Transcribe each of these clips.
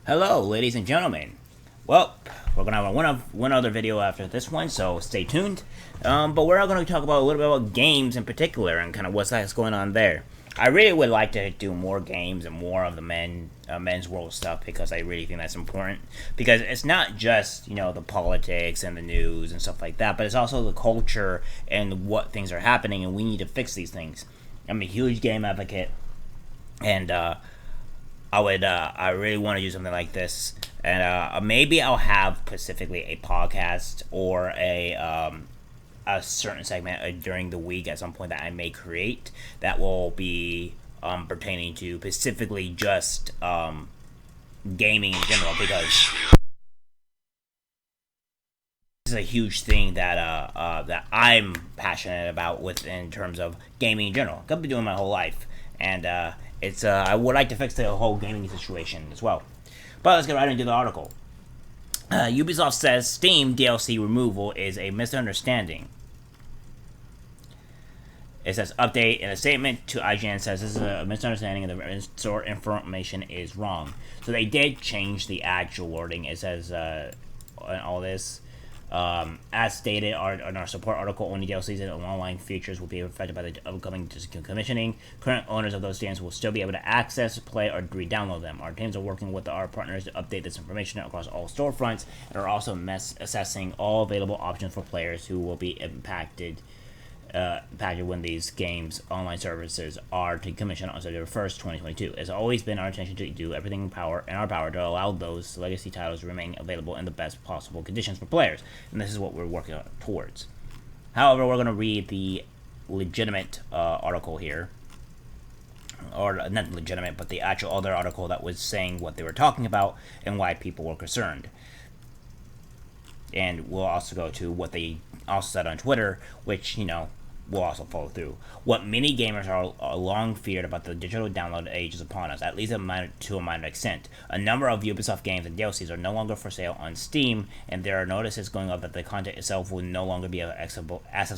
Hello, ladies and gentlemen. Well, we're gonna have one other video after this one, so stay tuned. But we're going to talk about a little bit about games in particular and kind of what's going on there. I really would like to do more games and more of the men's world stuff because I really think that's important. Because it's not just the politics and the news and stuff like that, but it's also the culture and what things are happening, and we need to fix these things. I'm a huge game advocate, and I really want to do something like this, and maybe I'll have specifically a podcast or a certain segment during the week at some point that I may create that will be pertaining to specifically just gaming in general, because this is a huge thing that I'm passionate about in terms of gaming in general. I've been doing my whole life, and I would like to fix the whole gaming situation as well. But let's get right into the article. Ubisoft says Steam DLC removal is a misunderstanding. It says update in a statement to IGN says this is a misunderstanding and the in-store information is wrong. So they did change the actual wording. It says all this. As stated in our support article, only DLCs and online features will be affected by the upcoming decommissioning. Current owners of those games will still be able to access, play, or re-download them. Our teams are working with our partners to update this information across all storefronts and are also assessing all available options for players who will be impacted when these games' online services are decommissioned on September 1st, 2022. It's always been our intention to do everything in our power to allow those legacy titles to remain available in the best possible conditions for players, and this is what we're working towards. However, we're going to read the legitimate article here, or not legitimate, but the actual other article that was saying what they were talking about and why people were concerned. And we'll also go to what they also said on Twitter, which, will also follow through. What many gamers are long feared about the digital download age is upon us, at least to a minor extent. A number of Ubisoft games and DLCs are no longer for sale on Steam, and there are notices going up that the content itself will no longer be accessible as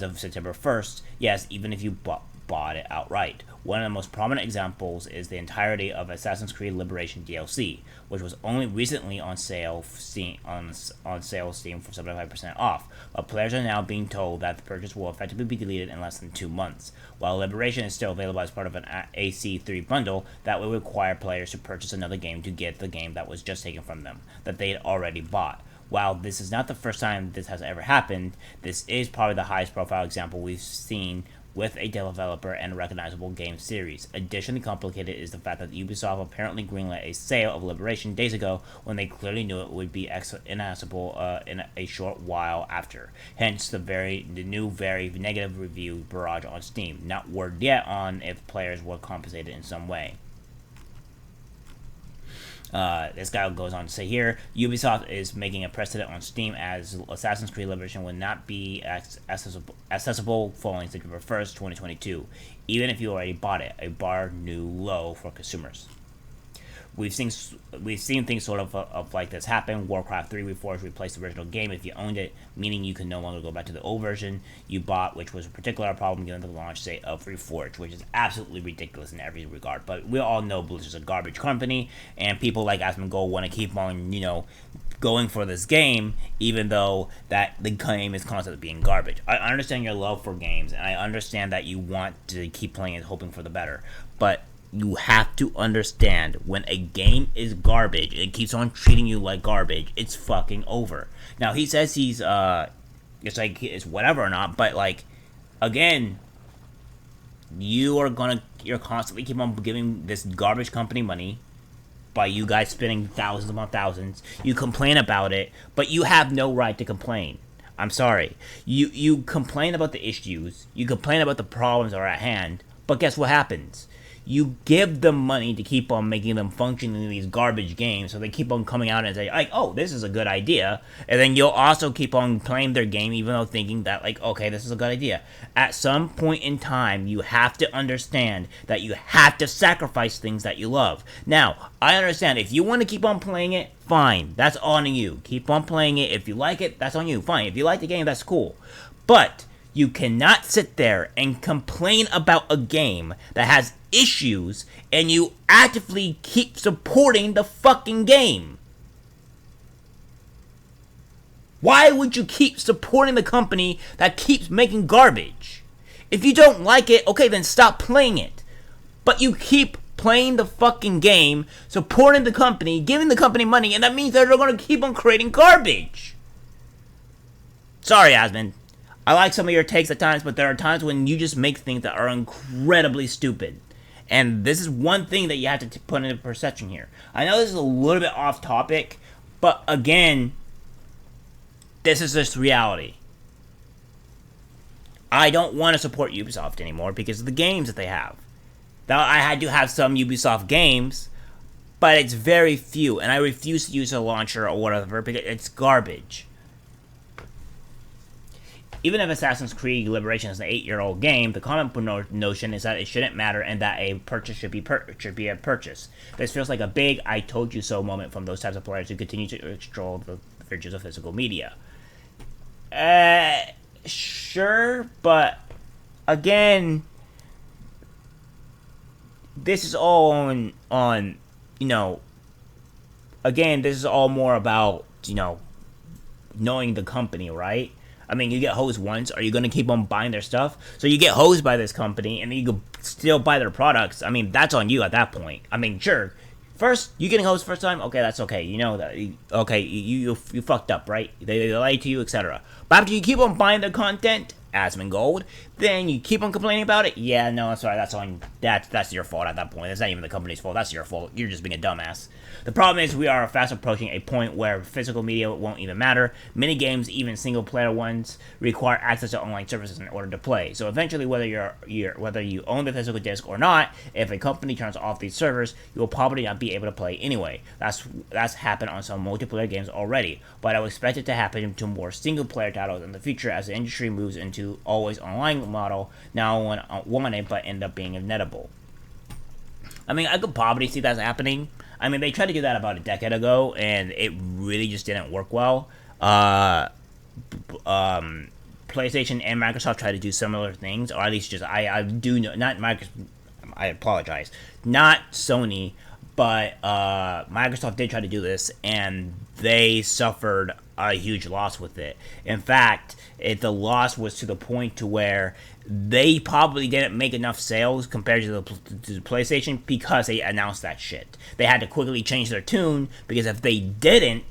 of September 1st. Yes, even if you bought it outright. One of the most prominent examples is the entirety of Assassin's Creed Liberation DLC, which was only recently on sale Steam for 75% off. But players are now being told that the purchase will effectively be deleted in less than 2 months. While Liberation is still available as part of an AC3 bundle, that will require players to purchase another game to get the game that was just taken from them, that they had already bought. While this is not the first time this has ever happened, this is probably the highest profile example we've seen with a developer and a recognizable game series. Additionally complicated is the fact that Ubisoft apparently greenlit a sale of Liberation days ago when they clearly knew it would be inaccessible in a short while after. Hence the new very negative review barrage on Steam. Not word yet on if players were compensated in some way. This guy goes on to say here, Ubisoft is making a precedent on Steam as Assassin's Creed Liberation will not be accessible following September 1st, 2022, even if you already bought it, a bar new low for consumers. We've seen things sort of like this happen. Warcraft 3 Reforged replaced the original game if you owned it, meaning you can no longer go back to the old version you bought, which was a particular problem given the launch date of Reforged, which is absolutely ridiculous in every regard. But we all know Blizzard's a garbage company, and people like Asmongold want to keep on, going for this game, even though that the game is constantly being garbage. I understand your love for games, and I understand that you want to keep playing it, hoping for the better, but you have to understand when a game is garbage, it keeps on treating you like garbage, it's fucking over. Now, he says it's whatever or not, but again, you're constantly keep on giving this garbage company money by you guys spending thousands upon thousands. You complain about it, but you have no right to complain. I'm sorry. You complain about the issues, you complain about the problems that are at hand, but guess what happens? You give them money to keep on making them function in these garbage games, so they keep on coming out and say, oh, this is a good idea, and then you'll also keep on playing their game even though thinking that, okay, this is a good idea. At some point in time, you have to understand that you have to sacrifice things that you love. Now, I understand, if you want to keep on playing it, fine, that's on you. Keep on playing it. If you like it, that's on you. Fine, if you like the game, that's cool. But You cannot sit there and complain about a game that has issues and you actively keep supporting the fucking game. Why would you keep supporting the company that keeps making garbage? If you don't like it, okay, then stop playing it. But you keep playing the fucking game, supporting the company, giving the company money, and that means that they're going to keep on creating garbage. Sorry, Asmund. I like some of your takes at times, but there are times when you just make things that are incredibly stupid. And this is one thing that you have to put into perception here. I know this is a little bit off topic, but again, this is just reality. I don't want to support Ubisoft anymore because of the games that they have. Now, I had to have some Ubisoft games, but it's very few, and I refuse to use a launcher or whatever because it's garbage. Even if Assassin's Creed Liberation is an 8-year-old game, the common notion is that it shouldn't matter and that a purchase should be a purchase. This feels like a big "I told you so" moment from those types of players who continue to extol the virtues of physical media. Sure, but again, this is all on again, this is all more about, knowing the company, right? I mean, you get hosed once. Are you going to keep on buying their stuff? So you get hosed by this company, and then you can still buy their products. I mean, that's on you at that point. I mean, sure. First, you getting hosed first time? Okay, that's okay. You know that. Okay, you fucked up, right? They lied to you, etc. But after you keep on buying their content, Asmongold, then you keep on complaining about it. Yeah, no, sorry, that's your fault at that point. It's not even the company's fault. That's your fault. You're just being a dumbass. The problem is we are fast approaching a point where physical media won't even matter. Many games, even single-player ones, require access to online services in order to play. So eventually, whether you own the physical disc or not, if a company turns off these servers, you will probably not be able to play anyway. That's happened on some multiplayer games already, but I would expect it to happen to more single-player titles in the future as the industry moves into always online model. Now wanted, but end up being inevitable. I mean, I could probably see that happening. I mean, they tried to do that about a decade ago, and it really just didn't work well. PlayStation and Microsoft tried to do similar things, or at least just I do know, not Microsoft. I apologize, not Sony, but Microsoft did try to do this, and they suffered a huge loss with it. In fact, the loss was to the point to where they probably didn't make enough sales compared to the PlayStation because they announced that shit. They had to quickly change their tune because if they didn't,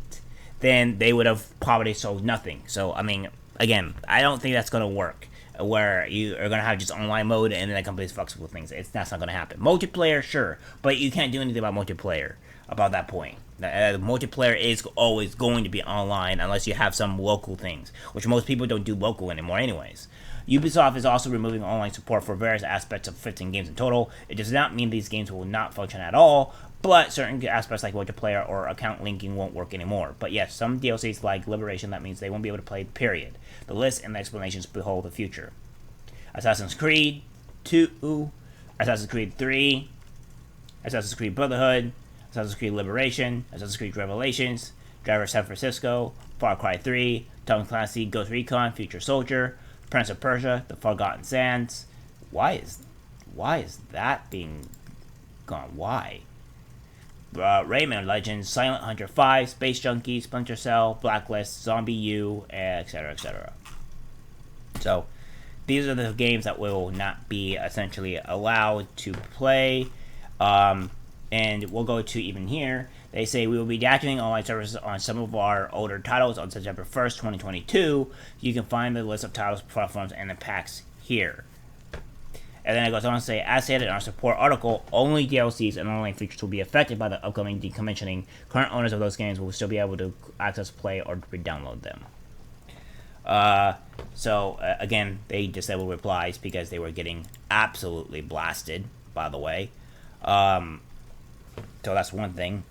then they would have probably sold nothing. So, I mean, again, I don't think that's going to work where you are going to have just online mode and then the company's fucks with things. That's not going to happen. Multiplayer, sure, but you can't do anything about multiplayer about that point. Multiplayer is always going to be online unless you have some local things, which most people don't do local anymore anyways. Ubisoft is also removing online support for various aspects of 15 games in total. It does not mean these games will not function at all, but certain aspects like multiplayer or account linking won't work anymore. But yes, some DLCs like Liberation, that means they won't be able to play, period. The list and the explanations behold the future. Assassin's Creed 2, Assassin's Creed 3, Assassin's Creed Brotherhood, Assassin's Creed Liberation, Assassin's Creed Revelations, Driver San Francisco, Far Cry 3, Tom Clancy Ghost Recon Future Soldier, Prince of Persia, The Forgotten Sands. Why is that being gone? Why? Rayman Legends, Silent Hunter 5, Space Junkie, Splinter Cell, Blacklist, Zombie U, etc., etc. So, these are the games that will not be essentially allowed to play. And we'll go to even here. They say we will be deactivating online services on some of our older titles on September 1st, 2022. You can find the list of titles, platforms, and the packs here. And then it goes on to say, as stated in our support article, only DLCs and online features will be affected by the upcoming decommissioning. Current owners of those games will still be able to access, play, or re-download them. Again, they disabled replies because they were getting absolutely blasted, by the way. So that's one thing.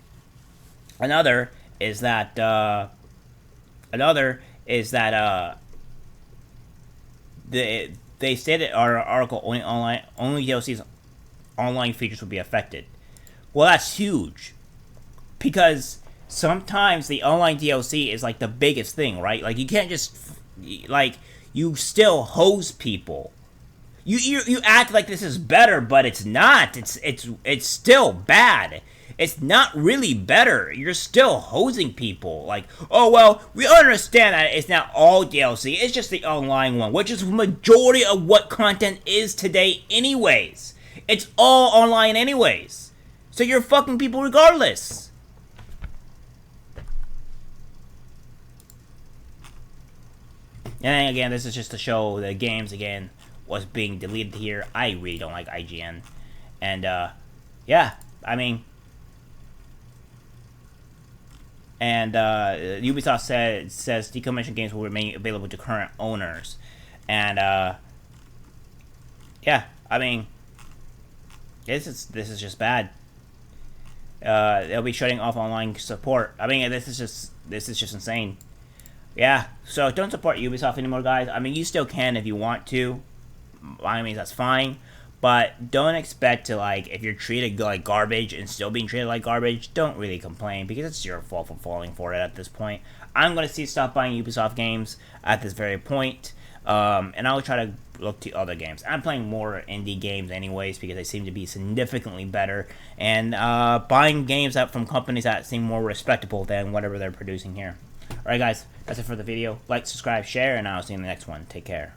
Another is that they stated our article only DLC's online features will be affected. Well, that's huge because sometimes the online DLC is like the biggest thing, right? Like you can't just you still hose people. You act like this is better, but it's not. It's still bad. It's not really better. You're still hosing people. Like, oh well, we understand that it's not all DLC. It's just the online one, which is the majority of what content is today, anyways. It's all online, anyways. So you're fucking people regardless. And again, this is just to show the games again was being deleted here. I really don't like IGN. And, yeah, I mean... And, Ubisoft says decommissioned games will remain available to current owners. And, yeah, I mean... This is just bad. They'll be shutting off online support. I mean, this is just insane. Yeah, so don't support Ubisoft anymore, guys. I mean, you still can if you want to. By all means, that's fine. But don't expect to, like, if you're treated like garbage and still being treated like garbage, don't really complain, because it's your fault for falling for it at this point. I'm going to stop buying Ubisoft games at this very point. And I'll try to look to other games. I'm playing more indie games anyways, because they seem to be significantly better. And buying games out from companies that seem more respectable than whatever they're producing here. Alright guys, that's it for the video. Like, subscribe, share, and I'll see you in the next one. Take care.